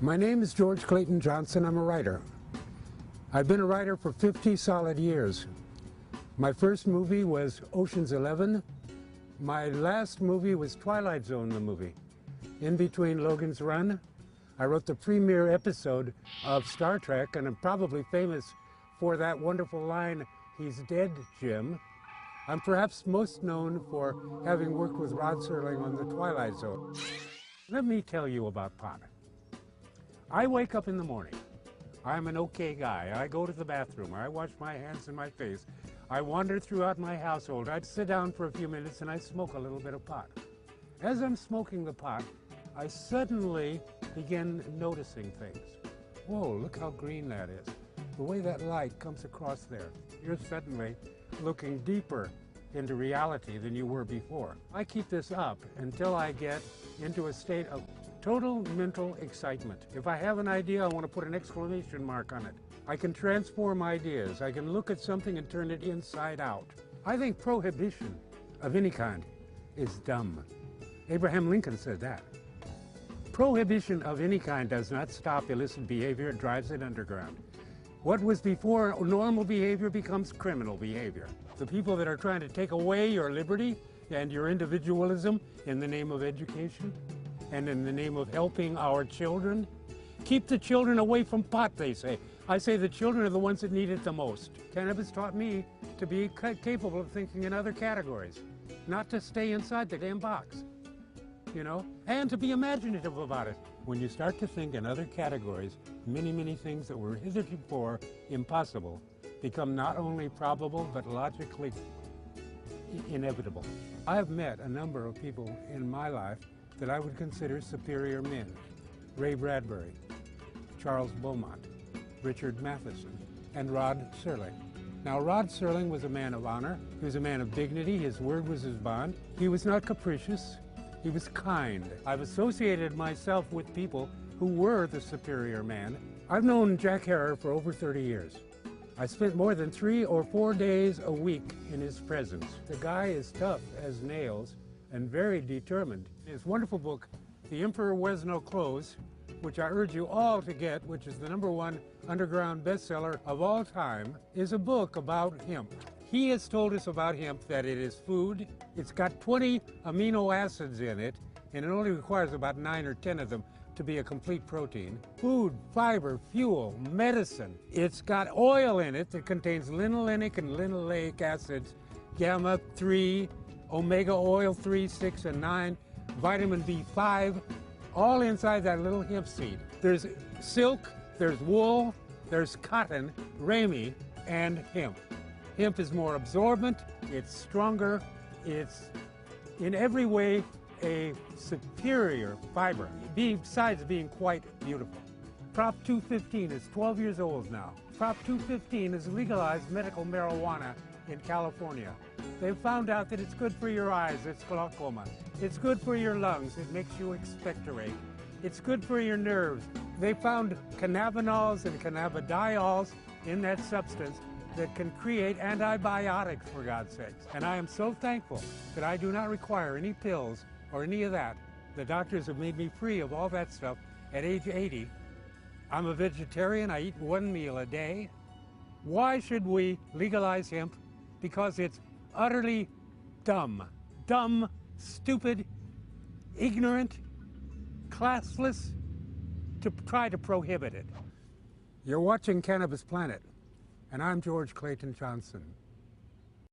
My name is George Clayton Johnson. I'm a writer. I've been a writer for 50 solid years. My first movie was Ocean's 11. My last movie was Twilight Zone, the movie. In between Logan's Run, I wrote the premiere episode of Star Trek, and I'm probably famous for that wonderful line, "He's dead, Jim." I'm perhaps most known for having worked with Rod Serling on the Twilight Zone. Let me tell you about pot. I wake up in the morning. I'm an okay guy. I go to the bathroom. I wash my hands and my face. I wander throughout my household. I'd sit down for a few minutes and I smoke a little bit of pot. As I'm smoking the pot, I suddenly begin noticing things. Whoa, look how green that is. The way that light comes across there. You're suddenly looking deeper into reality than you were before. I keep this up until I get into a state of total mental excitement. If I have an idea, I want to put an exclamation mark on it. I can transform ideas. I can look at something and turn it inside out. I think prohibition of any kind is dumb. Abraham Lincoln said that. Prohibition of any kind does not stop illicit behavior, it drives it underground. What was before normal behavior becomes criminal behavior. The people that are trying to take away your liberty and your individualism in the name of education and in the name of helping our children, keep the children away from pot, they say. I say the children are the ones that need it the most. Cannabis taught me to be capable of thinking in other categories, not to stay inside the damn box, you know, and to be imaginative about it. When you start to think in other categories, many things that were hitherto impossible become not only probable, but logically inevitable. I have met a number of people in my life that I would consider superior men. Ray Bradbury, Charles Beaumont, Richard Matheson, and Rod Serling. Now, Rod Serling was a man of honor. He was a man of dignity. His word was his bond. He was not capricious. He was kind. I've associated myself with people who were the superior man. I've known Jack Herer for over 30 years. I spent more than 3 or 4 days a week in his presence. The guy is tough as nails and very determined. His wonderful book, The Emperor Wears No Clothes, which I urge you all to get, which is the #1 underground bestseller of all time, is a book about hemp. He has told us about hemp that it is food. It's got 20 amino acids in it, and it only requires about 9 or 10 of them to be a complete protein. Food, fiber, fuel, medicine. It's got oil in it that contains linolenic and linoleic acids, gamma-3, omega oil 3, 6, and 9, vitamin B5, all inside that little hemp seed. There's silk, there's wool, there's cotton, rami, and hemp. Hemp is more absorbent, it's stronger, it's in every way a superior fiber, besides being quite beautiful. Prop 215 is 12 years old now. Prop 215 has legalized medical marijuana in California. They've found out that it's good for your eyes, it's glaucoma. It's good for your lungs, it makes you expectorate. It's good for your nerves. They found cannabinols and cannabidiols in that substance that can create antibiotics, for God's sakes. And I am so thankful that I do not require any pills or any of that. The doctors have made me free of all that stuff at age 80. I'm a vegetarian, I eat 1 meal a day. Why should we legalize hemp? Because it's utterly dumb. Dumb, stupid, ignorant, classless to try to prohibit it. You're watching Cannabis Planet, and I'm George Clayton Johnson.